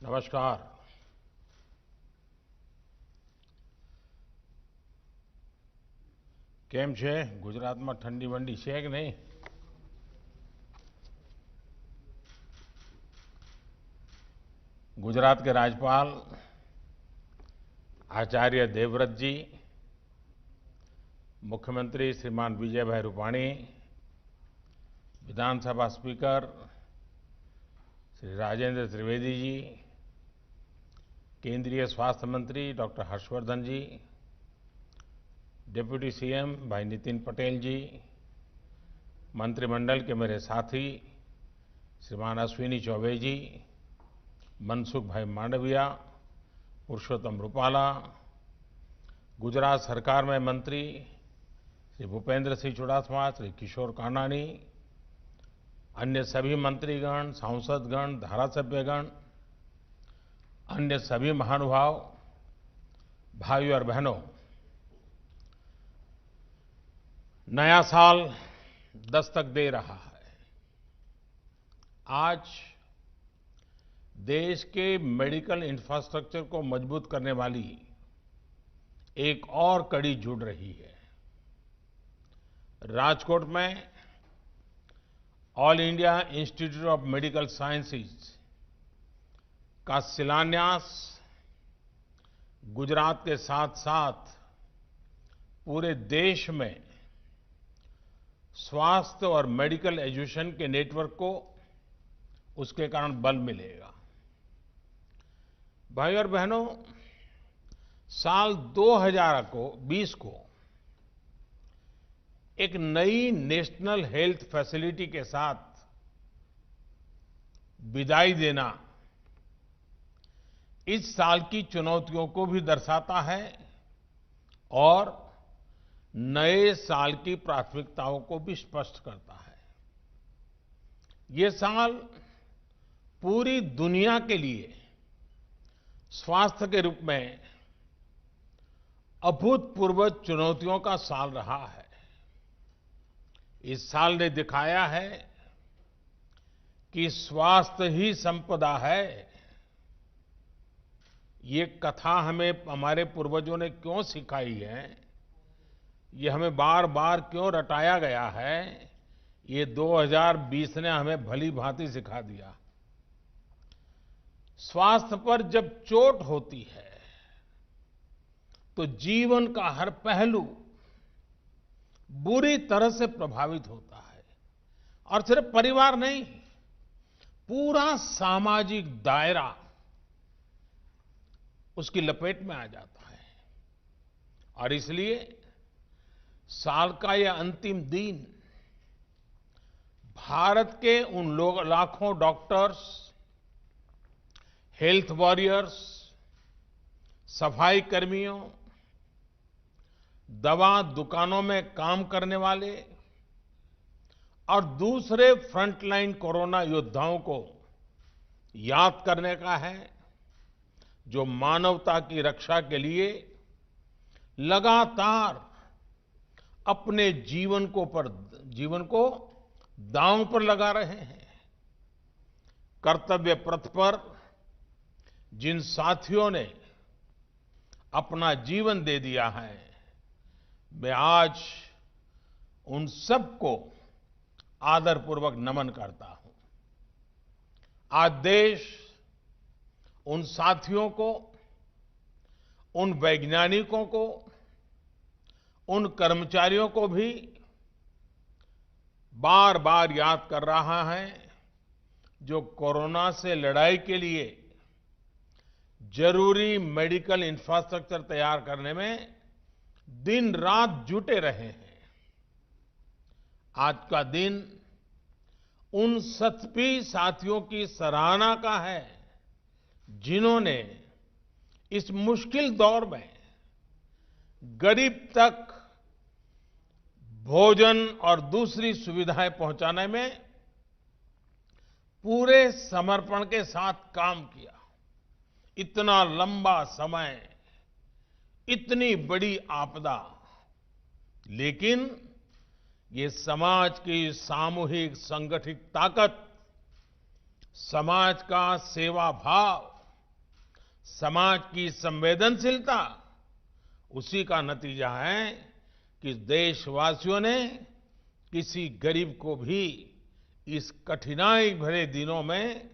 નમસ્કાર. કેમ છે? ગુજરાતમાં ઠંડી વંડી છે કે નહીં? गुजरात के राज्यपाल आचार्य देवव्रत जी, मुख्यमंत्री श्रीमान विजय भाई रूपाणी, विधानसभा स्पीकर श्री राजेंद्र त्रिवेदी जी, केंद्रीय स्वास्थ्य मंत्री डॉक्टर हर्षवर्धन जी, डिप्टी सीएम भाई नितिन पटेल जी, मंत्रिमंडल के मेरे साथी श्रीमान अश्विनी चौबे जी, मनसुख भाई मांडविया, पुरुषोत्तम रूपाला, गुजरात सरकार में मंत्री श्री भूपेंद्र सिंह चुड़ासमा, श्री किशोर कानानी, अन्य सभी मंत्रीगण, सांसदगण, धारासभ्यगण, अन्य सभी महानुभाव, भाइयों और बहनों, नया साल दस्तक दे रहा है। आज देश के मेडिकल इंफ्रास्ट्रक्चर को मजबूत करने वाली एक और कड़ी जुड़ रही है। राजकोट में all India institute of medical sciences का शिलान्यास गुजरात के साथ साथ पूरे देश में स्वास्थ्य और मेडिकल एजुकेशन के नेटवर्क को उसके कारण बल मिलेगा। भाइयों और बहनों, साल 2020 को एक नई नेशनल हेल्थ फैसिलिटी के साथ विदाई देना इस साल की चुनौतियों को भी दर्शाता है और नए साल की प्राथमिकताओं को भी स्पष्ट करता है। ये साल पूरी दुनिया के लिए स्वास्थ्य के रूप में अभूतपूर्व चुनौतियों का साल रहा है। इस साल ने दिखाया है कि स्वास्थ्य ही संपदा है। ये कथा हमें हमारे पूर्वजों ने क्यों सिखाई है, ये हमें बार बार क्यों रटाया गया है, ये 2020 ने हमें भली भांति सिखा दिया। स्वास्थ्य पर जब चोट होती है तो जीवन का हर पहलू बुरी तरह से प्रभावित होता है और सिर्फ परिवार नहीं, पूरा सामाजिक दायरा उसकी लपेट में आ जाता है। और इसलिए साल का यह अंतिम दिन भारत के उन लाखों डॉक्टर्स, हेल्थ वॉरियर्स, सफाई कर्मियों, दवा दुकानों में काम करने वाले और दूसरे फ्रंटलाइन कोरोना योद्धाओं को याद करने का है, जो मानवता की रक्षा के लिए लगातार अपने जीवन को दांव पर लगा रहे हैं। कर्तव्य पथ पर जिन साथियों ने अपना जीवन दे दिया है, मैं आज उन सबको आदरपूर्वक नमन करता हूं। आज देश उन साथियों को, उन वैज्ञानिकों को, उन कर्मचारियों को भी बार बार याद कर रहा है, जो कोरोना से लड़ाई के लिए जरूरी मेडिकल इंफ्रास्ट्रक्चर तैयार करने में दिन रात जुटे रहे हैं। आज का दिन उन सभी साथियों की सराहना का है, जिन्होंने इस मुश्किल दौर में गरीब तक भोजन और दूसरी सुविधाएं पहुंचाने में पूरे समर्पण के साथ काम किया। इतना लंबा समय, इतनी बड़ी आपदा, लेकिन ये समाज की सामूहिक संगठित ताकत, समाज का सेवा भाव समाज की संवेदनशीलता, उसी का नतीजा है कि देशवासियों ने किसी गरीब को भी इस कठिनाई भरे दिनों में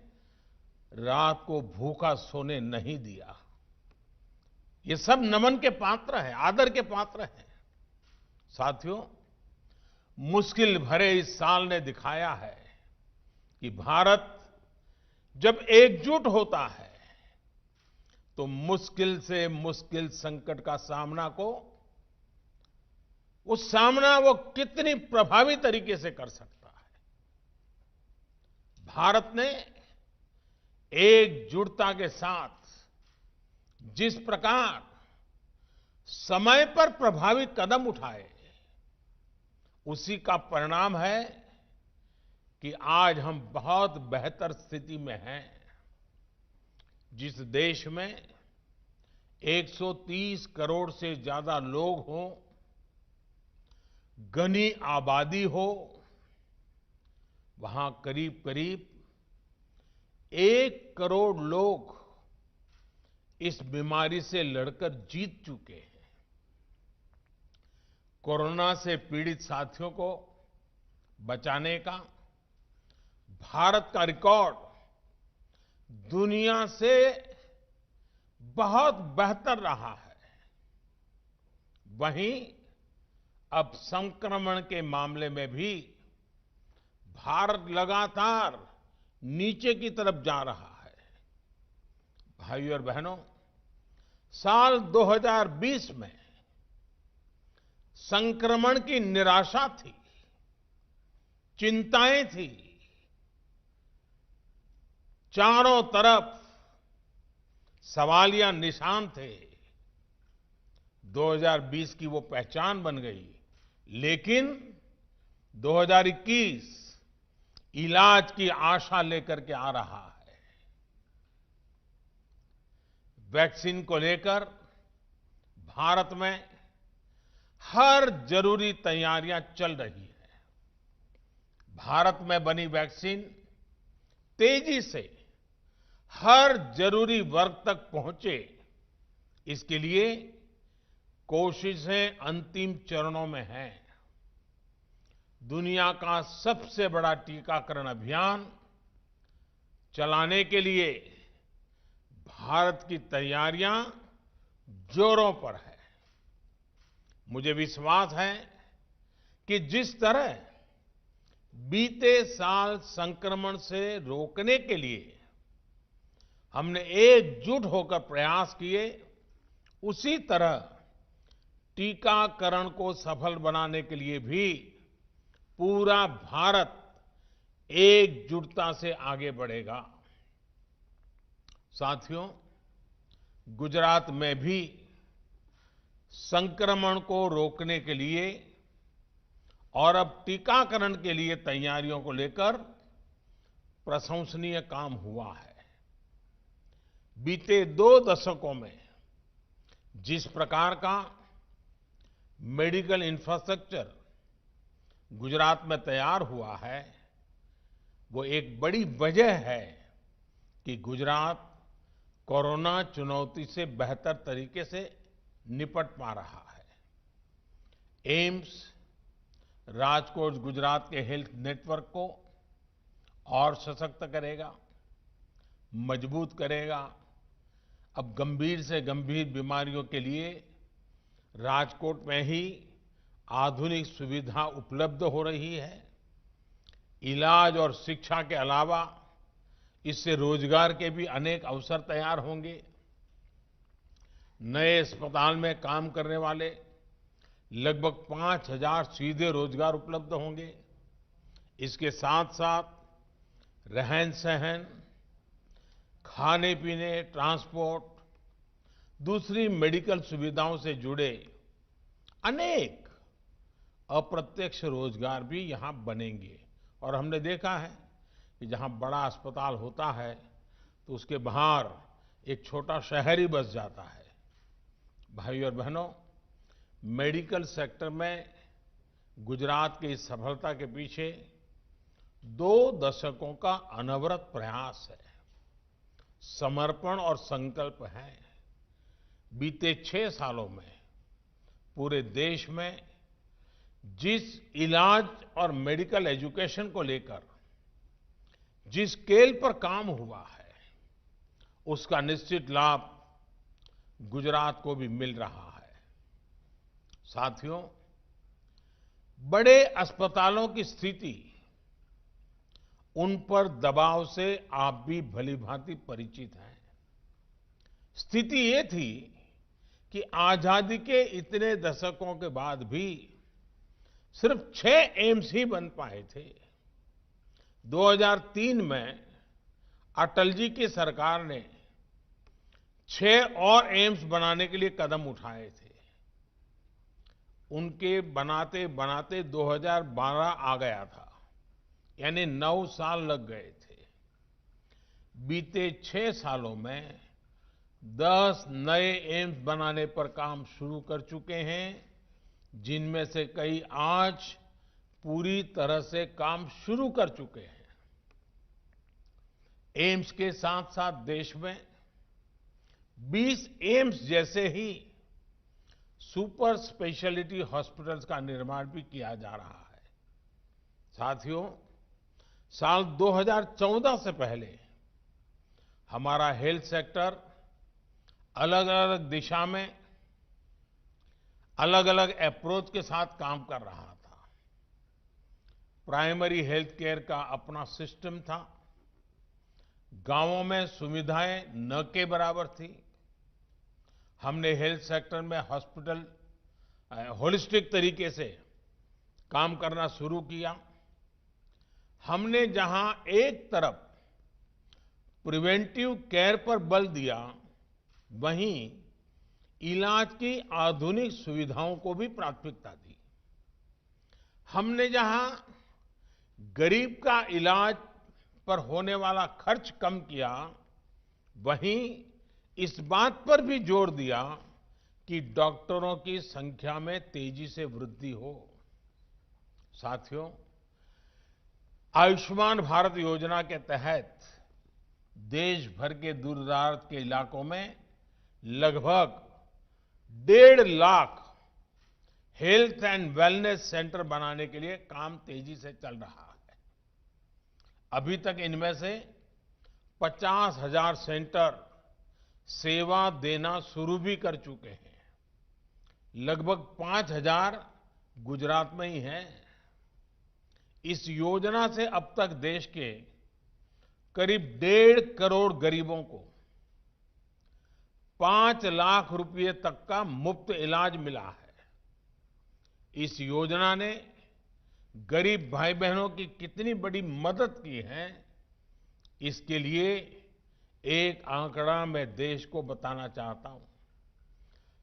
रात को भूखा सोने नहीं दिया। ये सब नमन के पात्र हैं, आदर के पात्र हैं। साथियों, मुश्किल भरे इस साल ने दिखाया है कि भारत जब एकजुट होता है तो मुश्किल से मुश्किल संकट का सामना वो कितनी प्रभावी तरीके से कर सकता है। भारत ने एकजुटता के साथ जिस प्रकार समय पर प्रभावी कदम उठाए, उसी का परिणाम है कि आज हम बहुत बेहतर स्थिति में हैं। जिस देश में 130 करोड़ से ज्यादा लोग हों, घनी आबादी हो, वहां करीब करीब 1 करोड़ लोग इस बीमारी से लड़कर जीत चुके हैं। कोरोना से पीड़ित साथियों को बचाने का भारत का रिकॉर्ड दुनिया से बहुत बेहतर रहा है। वहीं अब संक्रमण के मामले में भी भारत लगातार नीचे की तरफ जा रहा है। भाइयों और बहनों, साल 2020 में संक्रमण की निराशा थी, चिंताएं थी, चारों तरफ सवालिया निशान थे। 2020 की वो पहचान बन गई, लेकिन 2021 इलाज की आशा लेकर के आ रहा है। वैक्सीन को लेकर भारत में हर जरूरी तैयारियां चल रही हैं। भारत में बनी वैक्सीन तेजी से हर जरूरी वर्ग तक पहुंचे, इसके लिए कोशिशें अंतिम चरणों में हैं। दुनिया का सबसे बड़ा टीकाकरण अभियान चलाने के लिए भारत की तैयारियां जोरों पर है। मुझे विश्वास है कि जिस तरह बीते साल संक्रमण से रोकने के लिए हमने एकजुट होकर प्रयास किए, उसी तरह टीकाकरण को सफल बनाने के लिए भी पूरा भारत एकजुटता से आगे बढ़ेगा। साथियों, गुजरात में भी संक्रमण को रोकने के लिए और अब टीकाकरण के लिए तैयारियों को लेकर प्रशंसनीय काम हुआ है। बीते 2 दशकों में जिस प्रकार का मेडिकल इंफ्रास्ट्रक्चर गुजरात में तैयार हुआ है, वो एक बड़ी वजह है कि गुजरात कोरोना चुनौती से बेहतर तरीके से निपट पा रहा है। एम्स राजकोट गुजरात के हेल्थ नेटवर्क को और सशक्त करेगा, मजबूत करेगा। अब गंभीर से गंभीर बीमारियों के लिए राजकोट में ही आधुनिक सुविधा उपलब्ध हो रही है। इलाज और शिक्षा के अलावा इससे रोजगार के भी अनेक अवसर तैयार होंगे। नए अस्पताल में काम करने वाले लगभग 5,000 सीधे रोजगार उपलब्ध होंगे। इसके साथ साथ रहन सहन, खाने पीने, ट्रांसपोर्ट, दूसरी मेडिकल सुविधाओं से जुड़े अनेक अप्रत्यक्ष रोजगार भी यहां बनेंगे। और हमने देखा है कि जहां बड़ा अस्पताल होता है तो उसके बाहर एक छोटा शहर ही बस जाता है। भाइयों और बहनों, मेडिकल सेक्टर में गुजरात की इस सफलता के पीछे 2 दशकों का अनवरत प्रयास है। समर्पण और संकल्प है। बीते 6 सालों में पूरे देश में जिस इलाज और मेडिकल एजुकेशन को लेकर जिस स्केल पर काम हुआ है, उसका निश्चित लाभ गुजरात को भी मिल रहा है। साथियों, बड़े अस्पतालों की स्थिति, उन पर दबाव से आप भी भलीभांति परिचित हैं। स्थिति ये थी कि आजादी के इतने दशकों के बाद भी सिर्फ 6 एम्स ही बन पाए थे। 2003 में अटल जी की सरकार ने 6 और एम्स बनाने के लिए कदम उठाए थे। उनके बनाते बनाते 2012 आ गया था, यानी 9 साल लग गए थे। बीते 6 सालों में 10 नए एम्स बनाने पर काम शुरू कर चुके हैं, जिनमें से कई आज पूरी तरह से काम शुरू कर चुके हैं। एम्स के साथ साथ देश में 20 एम्स जैसे ही सुपर स्पेशलिटी हॉस्पिटल्स का निर्माण भी किया जा रहा है। साथियों, साल 2014 से पहले हमारा हेल्थ सेक्टर अलग अलग दिशा में अलग अलग अप्रोच के साथ काम कर रहा था। प्राइमरी हेल्थ केयर का अपना सिस्टम था। गांवों में सुविधाएं न के बराबर थी। हमने हेल्थ सेक्टर में हॉस्पिटल होलिस्टिक तरीके से काम करना शुरू किया। हमने जहां एक तरफ प्रिवेंटिव केयर पर बल दिया, वहीं इलाज की आधुनिक सुविधाओं को भी प्राथमिकता दी। हमने जहां गरीब का इलाज पर होने वाला खर्च कम किया, वहीं इस बात पर भी जोर दिया कि डॉक्टरों की संख्या में तेजी से वृद्धि हो। साथियों, आयुष्मान भारत योजना के तहत देश भर के दूर-दराज के इलाकों में लगभग 1.5 lakh health and wellness centre बनाने के लिए काम तेजी से चल रहा है। अभी तक इनमें से 50,000 सेंटर सेवा देना शुरू भी कर चुके हैं। लगभग 5,000 गुजरात में ही हैं। इस योजना से अब तक देश के करीब 1.5 करोड़ गरीबों को 5 लाख रुपए तक का मुफ्त इलाज मिला है। इस योजना ने गरीब भाई बहनों की कितनी बड़ी मदद की है, इसके लिए एक आंकड़ा मैं देश को बताना चाहता हूं।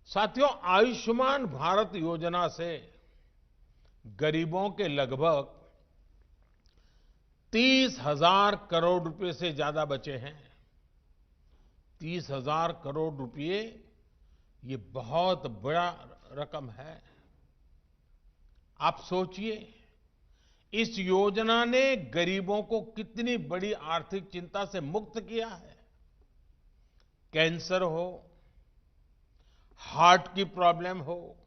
साथियों, आयुष्मान भारत योजना से गरीबों के लगभग 30,000 करोड़ रुपए से ज्यादा बचे हैं। 30,000 करोड़ रुपए, ये बहुत बड़ा रकम है। आप सोचिए, इस योजना ने गरीबों को कितनी बड़ी आर्थिक चिंता से मुक्त किया है। कैंसर हो, हार्ट की प्रॉब्लम हो,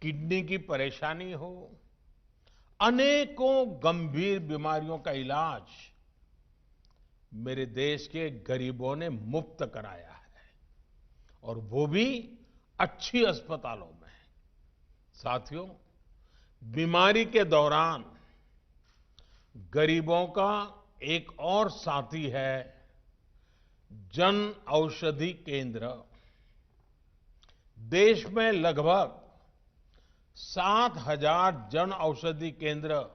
किडनी की परेशानी हो, अनेकों गंभीर बीमारियों का इलाज मेरे देश के गरीबों ने मुफ्त कराया है, और वो भी अच्छी अस्पतालों में। साथियों, बीमारी के दौरान गरीबों का एक और साथी है जन औषधि केंद्र। देश में लगभग 7,000 जन औषधि केंद्र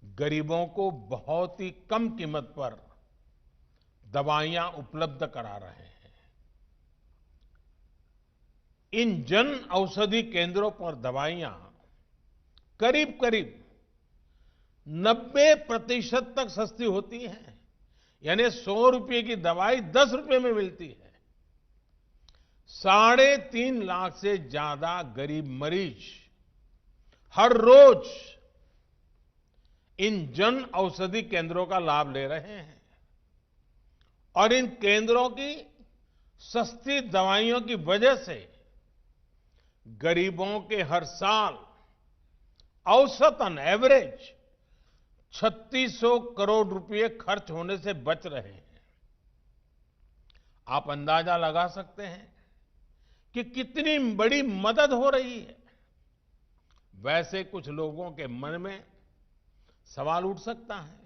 गरीबों को बहुत ही कम कीमत पर दवाइयां उपलब्ध करा रहे हैं। इन जन औषधि केंद्रों पर दवाइयां करीब करीब 90% तक सस्ती होती हैं। यानी 100 रुपए की दवाई 10 रुपए में मिलती है। 3.5 लाख से ज्यादा गरीब मरीज हर रोज इन जन औषधि केंद्रों का लाभ ले रहे हैं। और इन केंद्रों की सस्ती दवाइयों की वजह से गरीबों के हर साल औसतन एवरेज 3600 करोड़ रुपए खर्च होने से बच रहे हैं। आप अंदाजा लगा सकते हैं कि कितनी बड़ी मदद हो रही है। वैसे कुछ लोगों के मन में सवाल उठ सकता है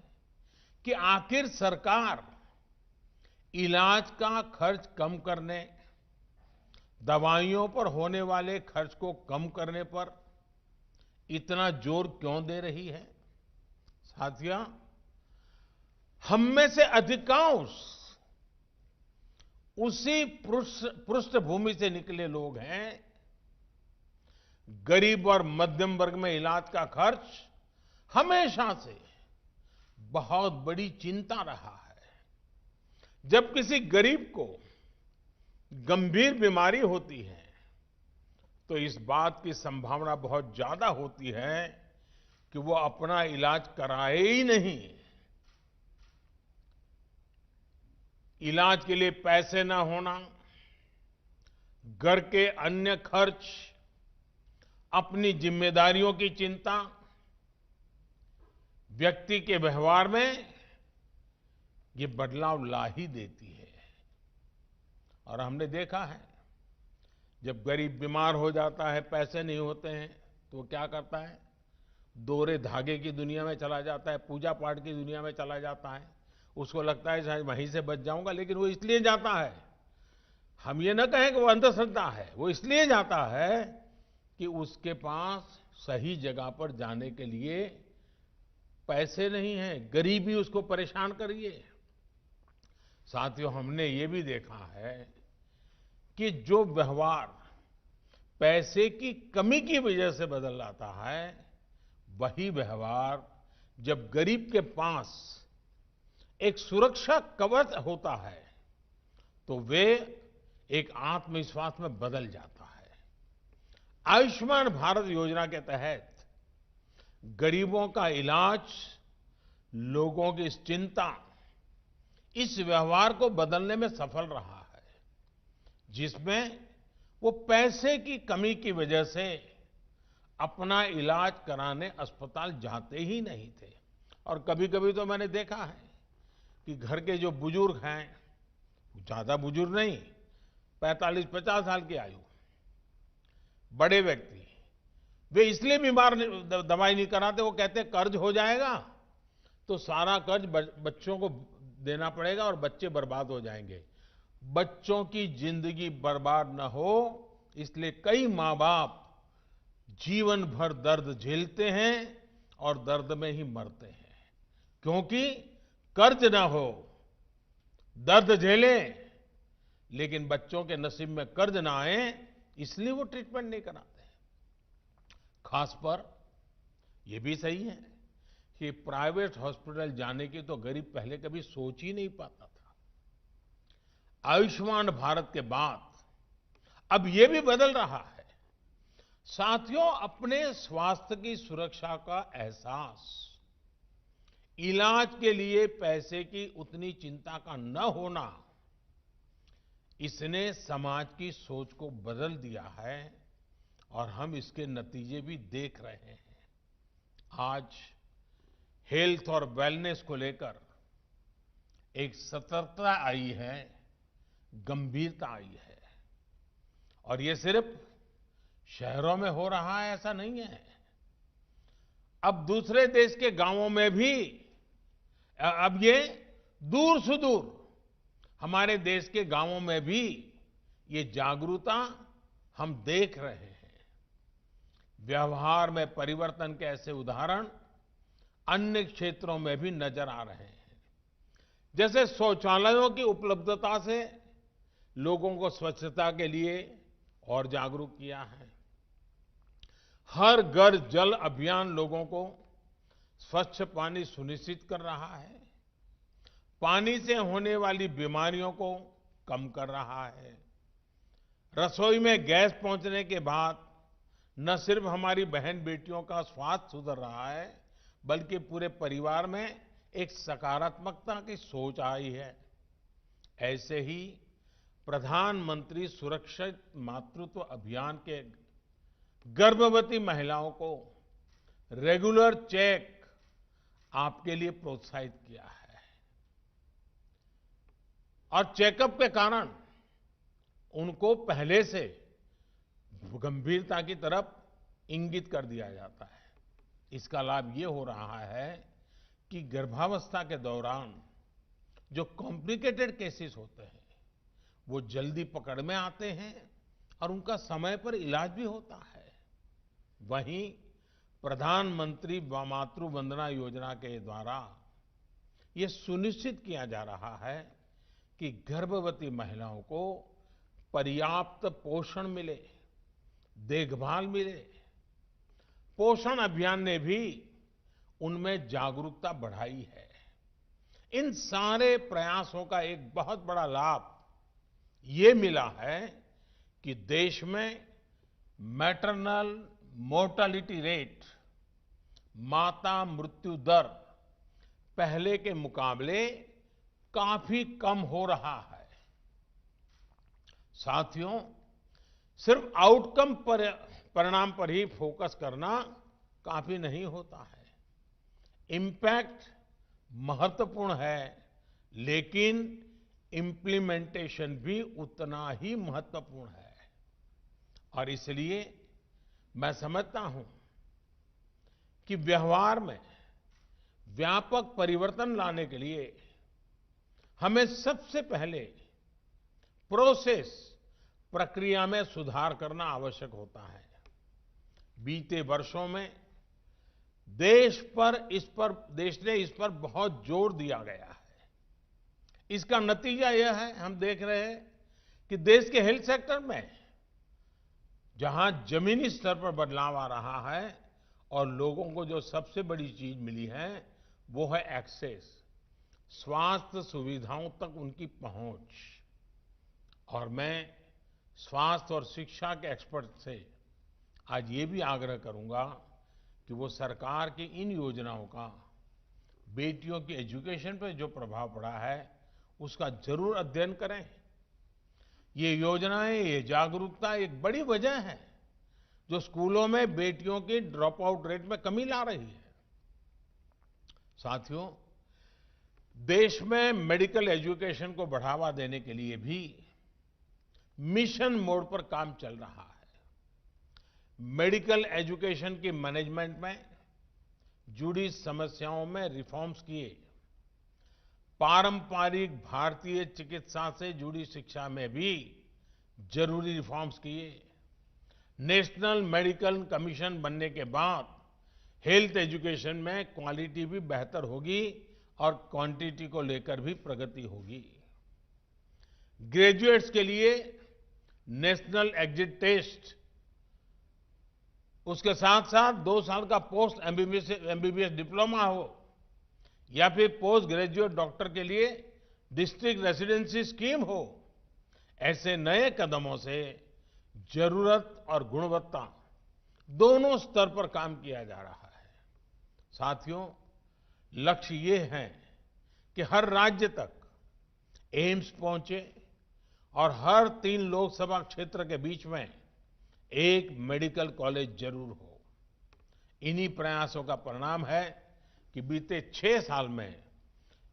कि आखिर सरकार इलाज का खर्च कम करने, दवाइयों पर होने वाले खर्च को कम करने पर इतना जोर क्यों दे रही है? साथियों, हम में से अधिकांश उसी पृष्ठभूमि से निकले लोग हैं। गरीब और मध्यम वर्ग में इलाज का खर्च हमेशा से बहुत बड़ी चिंता रहा है। जब किसी गरीब को गंभीर बीमारी होती है तो इस बात की संभावना बहुत ज्यादा होती है कि वो अपना इलाज कराए ही नहीं। इलाज के लिए पैसे ना होना, घर के अन्य खर्च, अपनी जिम्मेदारियों की चिंता, व्यक्ति के व्यवहार में ये बदलाव ला ही देती है। और हमने देखा है, जब गरीब बीमार हो जाता है, पैसे नहीं होते हैं, तो वो क्या करता है? दोहरे धागे की दुनिया में चला जाता है, पूजा पाठ की दुनिया में चला जाता है। उसको लगता है शायद वहीं से बच जाऊंगा, लेकिन वो इसलिए जाता है, हम ये न कहें कि वो अंधश्रद्धा है, वो इसलिए जाता है कि उसके पास सही जगह पर जाने के लिए पैसे नहीं हैं, गरीबी उसको परेशान कर रही है। साथियों, हमने ये भी देखा है कि जो व्यवहार पैसे की कमी की वजह से बदल जाता है, वही व्यवहार जब गरीब के पास एक सुरक्षा कवच होता है तो वे एक आत्मविश्वास में बदल जाता है। आयुष्मान भारत योजना के तहत गरीबों का इलाज, लोगों की इस चिंता, इस व्यवहार को बदलने में सफल रहा है, जिसमें वो पैसे की कमी की वजह से अपना इलाज कराने अस्पताल जाते ही नहीं थे। और कभी-कभी तो मैंने देखा है कि घर के जो बुजुर्ग हैं, ज्यादा बुजुर्ग नहीं, 45-50 साल की आयु, बड़े व्यक्ति, वे इसलिए बीमार दवाई नहीं कराते, वो कहते हैं कर्ज हो जाएगा तो सारा कर्ज बच्चों को देना पड़ेगा और बच्चे बर्बाद हो जाएंगे। बच्चों की जिंदगी बर्बाद न हो, इसलिए कई माँ बाप जीवन भर दर्द झेलते हैं और दर्द में ही मरते हैं। क्योंकि कर्ज ना हो, दर्द झेलें, लेकिन बच्चों के नसीब में कर्ज ना आए, इसलिए वो ट्रीटमेंट नहीं कराते। खास पर यह भी सही है कि प्राइवेट हॉस्पिटल जाने की तो गरीब पहले कभी सोच ही नहीं पाता था। आयुष्मान भारत के बाद अब ये भी बदल रहा है। साथियों, अपने स्वास्थ्य की सुरक्षा का एहसास, इलाज के लिए पैसे की उतनी चिंता का न होना, इसने समाज की सोच को बदल दिया है और हम इसके नतीजे भी देख रहे हैं। आज हेल्थ और वेलनेस को लेकर एक सतर्कता आई है, गंभीरता आई है। और ये सिर्फ शहरों में हो रहा है ऐसा नहीं है, अब दूसरे देश के गांवों में भी, अब ये दूर सुदूर हमारे देश के गांवों में भी ये जागरूकता हम देख रहे हैं। व्यवहार में परिवर्तन के ऐसे उदाहरण अन्य क्षेत्रों में भी नजर आ रहे हैं। जैसे शौचालयों की उपलब्धता से लोगों को स्वच्छता के लिए और जागरूक किया है। हर घर जल अभियान लोगों को स्वच्छ पानी सुनिश्चित कर रहा है, पानी से होने वाली बीमारियों को कम कर रहा है। रसोई में गैस पहुंचने के बाद न सिर्फ हमारी बहन बेटियों का स्वास्थ्य सुधर रहा है, बल्कि पूरे परिवार में एक सकारात्मकता की सोच आई है। ऐसे ही प्रधानमंत्री सुरक्षित मातृत्व अभियान के गर्भवती महिलाओं को रेगुलर चेक आपके लिए प्रोत्साहित किया है और चेकअप के कारण उनको पहले से गंभीरता की तरफ इंगित कर दिया जाता है। इसका लाभ ये हो रहा है कि गर्भावस्था के दौरान जो कॉम्प्लिकेटेड केसेस होते हैं वो जल्दी पकड़ में आते हैं और उनका समय पर इलाज भी होता है। वहीं प्रधानमंत्री मातृ वंदना योजना के द्वारा ये सुनिश्चित किया जा रहा है कि गर्भवती महिलाओं को पर्याप्त पोषण मिले, देखभाल मिले। पोषण अभियान ने भी उनमें जागरूकता बढ़ाई है। इन सारे प्रयासों का एक बहुत बड़ा लाभ ये मिला है कि देश में मैटरनल मोर्टेलिटी रेट, माता मृत्यु दर पहले के मुकाबले काफी कम हो रहा है। साथियों, सिर्फ आउटकम पर परिणाम पर ही फोकस करना काफी नहीं होता है। इम्पैक्ट महत्वपूर्ण है, लेकिन इम्प्लीमेंटेशन भी उतना ही महत्वपूर्ण है। और इसलिए मैं समझता हूं कि व्यवहार में व्यापक परिवर्तन लाने के लिए हमें सबसे पहले प्रोसेस, प्रक्रिया में सुधार करना आवश्यक होता है। बीते वर्षों में देश ने इस पर बहुत जोर दिया गया है। इसका नतीजा यह है, हम देख रहे हैं कि देश के हेल्थ सेक्टर में जहां जमीनी स्तर पर बदलाव आ रहा है और लोगों को जो सबसे बड़ी चीज मिली है वो है एक्सेस, स्वास्थ्य सुविधाओं तक उनकी पहुंच। और मैं स्वास्थ्य और शिक्षा के एक्सपर्ट से आज ये भी आग्रह करूंगा कि वो सरकार की इन योजनाओं का बेटियों की एजुकेशन पर जो प्रभाव पड़ा है उसका जरूर अध्ययन करें। ये योजनाएं, ये जागरूकता एक बड़ी वजह है जो स्कूलों में बेटियों की ड्रॉप आउट रेट में कमी ला रही है। साथियों, देश में मेडिकल एजुकेशन को बढ़ावा देने के लिए भी मिशन मोड पर काम चल रहा है। मेडिकल एजुकेशन की मैनेजमेंट में जुड़ी समस्याओं में रिफॉर्म्स किए, पारंपरिक भारतीय चिकित्सा से जुड़ी शिक्षा में भी जरूरी रिफॉर्म्स किए। नेशनल मेडिकल कमीशन बनने के बाद हेल्थ एजुकेशन में क्वालिटी भी बेहतर होगी और क्वांटिटी को लेकर भी प्रगति होगी। ग्रेजुएट्स के लिए नेशनल एग्जिट टेस्ट, उसके साथ साथ 2 साल का पोस्ट एमबीबीएस डिप्लोमा हो या फिर पोस्ट ग्रेजुएट डॉक्टर के लिए डिस्ट्रिक्ट रेसिडेंसी स्कीम हो, ऐसे नए कदमों से जरूरत और गुणवत्ता दोनों स्तर पर काम किया जा रहा है। साथियों, लक्ष्य ये है कि हर राज्य तक एम्स पहुंचे और हर 3 लोकसभा क्षेत्र के बीच में एक मेडिकल कॉलेज जरूर हो। इन्हीं प्रयासों का परिणाम है कि बीते 6 साल में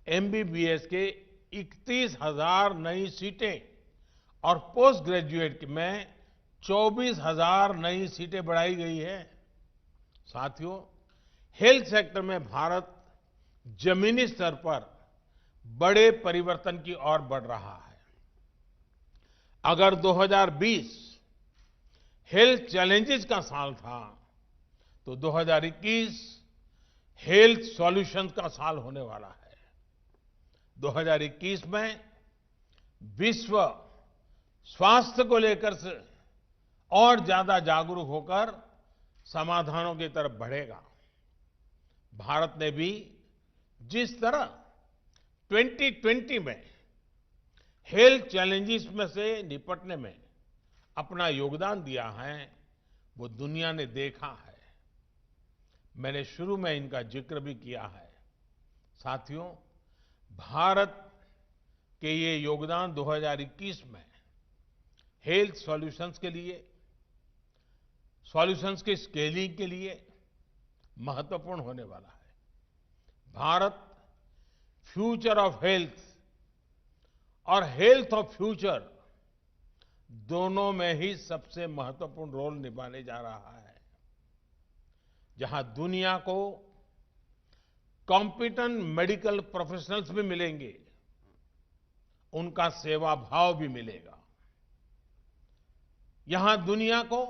एमबीबीएस के 31,000 नई सीटें और पोस्ट ग्रेजुएट में 24,000 नई सीटें बढ़ाई गई है। साथियों, हेल्थ सेक्टर में भारत जमीनी स्तर पर बड़े परिवर्तन की ओर बढ़ रहा है। अगर 2020 हेल्थ चैलेंजेस का साल था तो 2021 हेल्थ सॉल्यूशंस का साल होने वाला है। 2021 में विश्व स्वास्थ्य को लेकर से और ज्यादा जागरूक होकर समाधानों की तरफ बढ़ेगा। भारत ने भी जिस तरह 2020 में हेल्थ चैलेंजेस में से निपटने में अपना योगदान दिया है, वो दुनिया ने देखा है। मैंने शुरू में इनका जिक्र भी किया है। साथियों, भारत कि ये योगदान 2021 में हेल्थ सॉल्यूशंस के लिए, सॉल्यूशंस की स्केलिंग के लिए महत्वपूर्ण होने वाला है। भारत फ्यूचर ऑफ हेल्थ और हेल्थ ऑफ फ्यूचर दोनों में ही सबसे महत्वपूर्ण रोल निभाने जा रहा है। जहां दुनिया को कॉम्पिटेंट मेडिकल प्रोफेशनल्स भी मिलेंगे, उनका सेवा भाव भी मिलेगा। यहां दुनिया को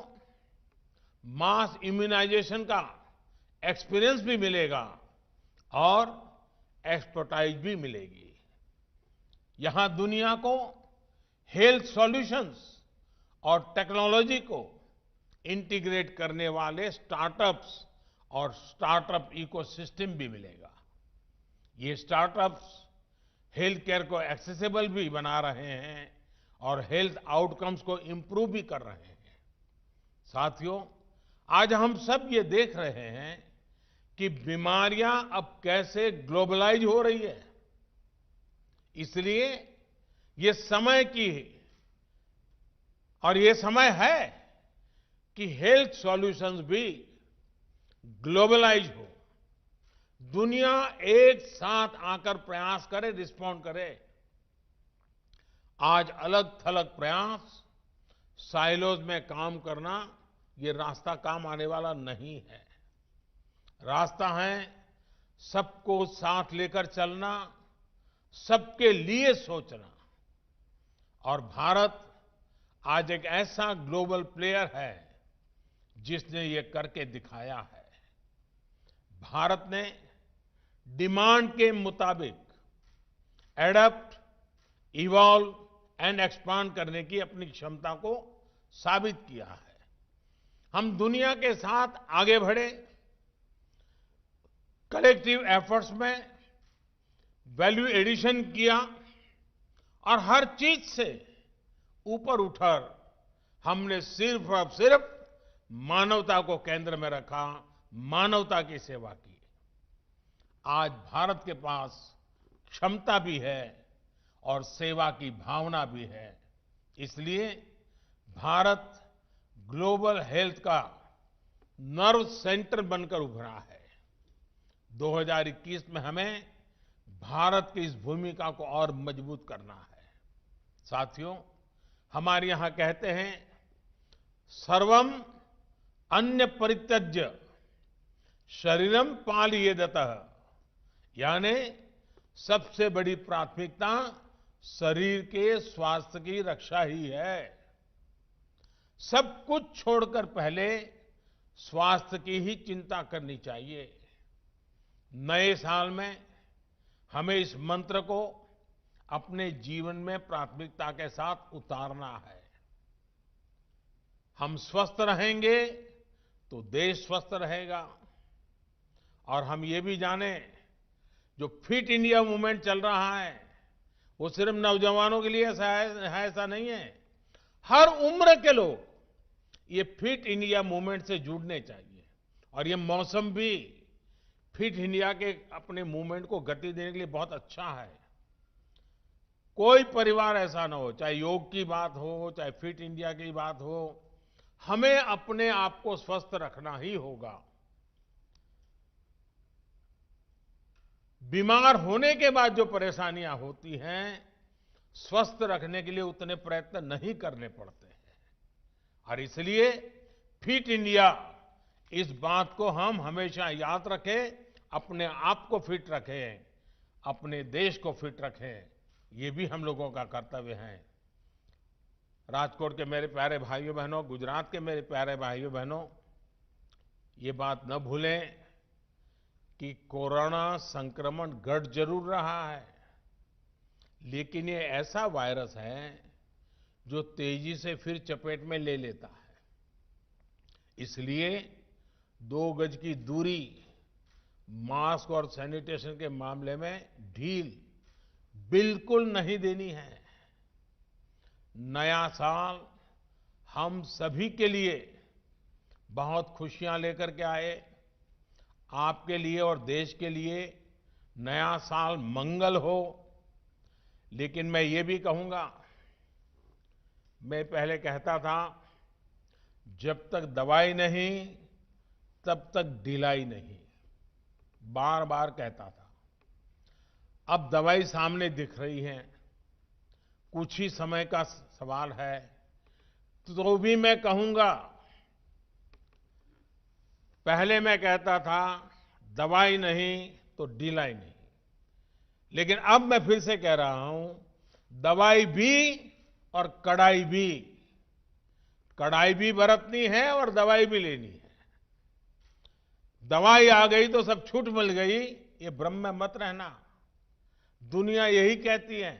मास इम्यूनाइजेशन का एक्सपीरियंस भी मिलेगा और एक्सपर्टाइज भी मिलेगी। यहां दुनिया को हेल्थ सॉल्यूशंस और टेक्नोलॉजी को इंटीग्रेट करने वाले स्टार्टअप्स और स्टार्टअप इकोसिस्टम भी मिलेगा। ये स्टार्टअप्स हेल्थ केयर को एक्सेसिबल भी बना रहे हैं और हेल्थ आउटकम्स को इंप्रूव भी कर रहे हैं। साथियों, आज हम सब ये देख रहे हैं कि बीमारियां अब कैसे ग्लोबलाइज हो रही है। इसलिए ये समय की और ये समय है कि हेल्थ सॉल्यूशंस भी ग्लोबलाइज हो, दुनिया एक साथ आकर प्रयास करे, रिस्पॉन्ड करे। आज अलग थलग प्रयास, साइलोज में काम करना, ये रास्ता काम आने वाला नहीं है। रास्ता है सबको साथ लेकर चलना, सबके लिए सोचना। और भारत आज एक ऐसा ग्लोबल प्लेयर है जिसने ये करके दिखाया है। भारत ने डिमांड के मुताबिक एडप्ट, इवॉल्व एंड एक्सपांड करने की अपनी क्षमता को साबित किया है। हम दुनिया के साथ आगे बढ़े, कलेक्टिव एफर्ट्स में वैल्यू एडिशन किया और हर चीज से ऊपर उठकर हमने सिर्फ और सिर्फ मानवता को केंद्र में रखा, मानवता की सेवा की। आज भारत के पास क्षमता भी है और सेवा की भावना भी है। इसलिए भारत ग्लोबल हेल्थ का नर्व सेंटर बनकर उभरा है। 2021 में हमें भारत की इस भूमिका को और मजबूत करना है। साथियों, हमारे यहां कहते हैं, सर्वम अन्य परित्यज्य शरीरम पालयेदतः, यानी सबसे बड़ी प्राथमिकता शरीर के स्वास्थ्य की रक्षा ही है। सब कुछ छोड़कर पहले स्वास्थ्य की ही चिंता करनी चाहिए। नए साल में हमें इस मंत्र को अपने जीवन में प्राथमिकता के साथ उतारना है। हम स्वस्थ रहेंगे तो देश स्वस्थ रहेगा। और हम ये भी जाने, जो फिट इंडिया मूवमेंट चल रहा है वो सिर्फ नौजवानों के लिए ऐसा नहीं है। हर उम्र के लोग ये फिट इंडिया मूवमेंट से जुड़ने चाहिए। और ये मौसम भी फिट इंडिया के अपने मूवमेंट को गति देने के लिए बहुत अच्छा है। कोई परिवार ऐसा ना हो, चाहे योग की बात हो, चाहे फिट इंडिया की बात हो, हमें अपने आप को स्वस्थ रखना ही होगा। बीमार होने के बाद जो परेशानियां होती हैं, स्वस्थ रखने के लिए उतने प्रयत्न नहीं करने पड़ते हैं। और इसलिए फिट इंडिया, इस बात को हम हमेशा याद रखें, अपने आप को फिट रखें, अपने देश को फिट रखें। ये भी हम लोगों का कर्तव्य है। राजकोट के मेरे प्यारे भाइयों बहनों, गुजरात के मेरे प्यारे भाइयों बहनों, ये बात न भूलें कि कोरोना संक्रमण घट जरूर रहा है, लेकिन ये ऐसा वायरस है जो तेजी से फिर चपेट में ले लेता है। इसलिए 2 गज की दूरी, मास्क और सैनिटेशन के मामले में ढील बिल्कुल नहीं देनी है। नया साल हम सभी के लिए बहुत खुशियां लेकर के आए। आपके लिए और देश के लिए नया साल मंगल हो, लेकिन मैं ये भी कहूंगा, मैं पहले कहता था जब तक दवाई नहीं तब तक ढिलाई नहीं, बार बार कहता था। अब दवाई सामने दिख रही है, कुछ ही समय का सवाल है, तो भी मैं कहूंगा, पहले मैं कहता था दवाई नहीं तो ढिलाई नहीं, लेकिन अब मैं फिर से कह रहा हूं, दवाई भी और कड़ाई भी। कड़ाई भी बरतनी है और दवाई भी लेनी है। दवाई आ गई तो सब छूट मिल गई, ये भ्रम में मत रहना। दुनिया यही कहती है,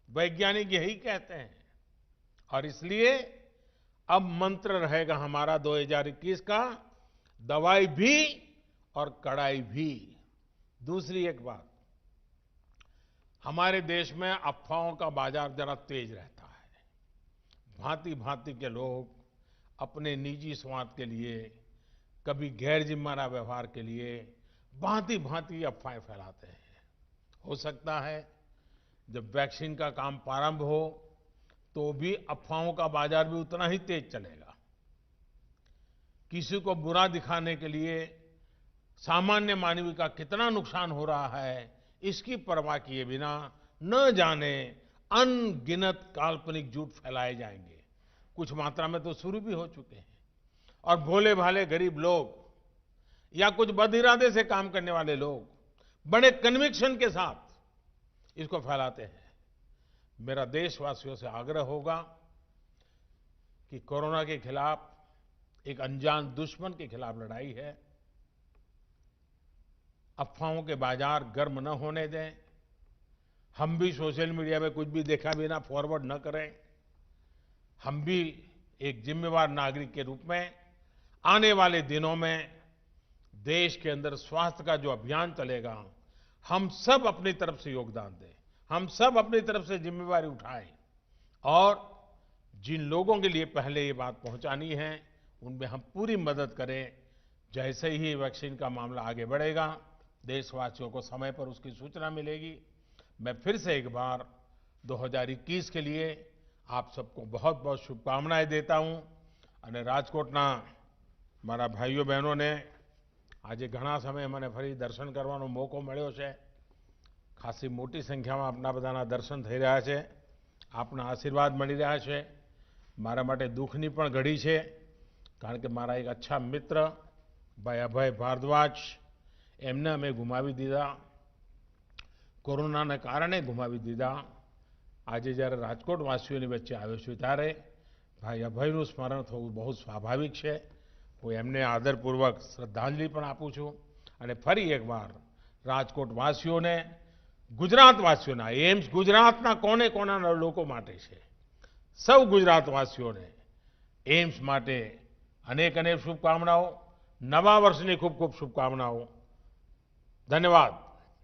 वैज्ञानिक यही कहते हैं, और इसलिए अब मंत्र रहेगा हमारा 2021 का, दवाई भी और कड़ाई भी। दूसरी एक बात, हमारे देश में अफवाहों का बाजार जरा तेज रहता है। भांति भांति के लोग अपने निजी स्वार्थ के लिए, कभी गैर जिम्मेदार व्यवहार के लिए भांति भांति अफवाहें फैलाते हैं। हो सकता है जब वैक्सीन का काम प्रारंभ हो तो भी अफवाहों का बाजार भी उतना ही तेज चलेगा। किसी को बुरा दिखाने के लिए सामान्य मानव का कितना नुकसान हो रहा है, इसकी परवाह किए बिना न जाने अनगिनत काल्पनिक झूठ फैलाए जाएंगे। कुछ मात्रा में तो शुरू भी हो चुके हैं, और भोले भाले गरीब लोग या कुछ बदइरादे से काम करने वाले लोग बड़े कन्विक्शन के साथ इसको फैलाते हैं। मेरा देशवासियों से आग्रह होगा कि कोरोना के खिलाफ, एक अनजान दुश्मन के खिलाफ लड़ाई है। अफवाहों के बाजार गर्म न होने दें। हम भी सोशल मीडिया में कुछ भी देखा बिना फॉरवर्ड न करें। हम भी एक जिम्मेवार नागरिक के रूप में आने वाले दिनों में देश के अंदर स्वास्थ्य का जो अभियान चलेगा, हम सब अपनी तरफ से योगदान दें, हम सब अपनी तरफ से जिम्मेवारी उठाएं, और जिन लोगों के लिए पहले ये बात पहुंचानी है उनमें हम पूरी मदद करें। जैसे ही वैक्सीन का मामला आगे बढ़ेगा, देशवासियों को समय पर उसकी सूचना मिलेगी। मैं फिर से एक बार 2021 के लिए आप सबको बहुत बहुत शुभकामनाएं देता हूं। અને રાજકોટના મારા ભાઈઓ બહેનોને આજે ઘણા સમય મને ફરી દર્શન કરવાનો મોકો મળ્યો છે। ખાસી મોટી સંખ્યામાં આપના બધાના દર્શન થઈ રહ્યા છે, આપના આશીર્વાદ મળી રહ્યા છે। મારા માટે દુઃખની પણ ઘડી છે, કારણ કે મારા એક અચ્છા મિત્ર ભાઈ અભય ભારદ્વાજ, એમને અમે ગુમાવી દીધા, કોરોનાને કારણે ગુમાવી દીધા। આજે જ્યારે રાજકોટ વાસીઓની વચ્ચે આવ્યો છું ત્યારે ભાઈ અભયનું સ્મરણ થવું બહુ સ્વાભાવિક છે। હું એમને આદરપૂર્વક શ્રદ્ધાંજલિ પણ આપું છું, અને ફરી એકવાર રાજકોટ વાસીઓને, ગુજરાતવાસીઓના, એમ્સ ગુજરાતના કોને કોનાના લોકો માટે છે, સૌ ગુજરાતવાસીઓને એમ્સ માટે અનેક અનેક શુભકામનાઓ, નવા વર્ષની ખૂબ ખૂબ શુભકામનાઓ। ધન્યવાદ।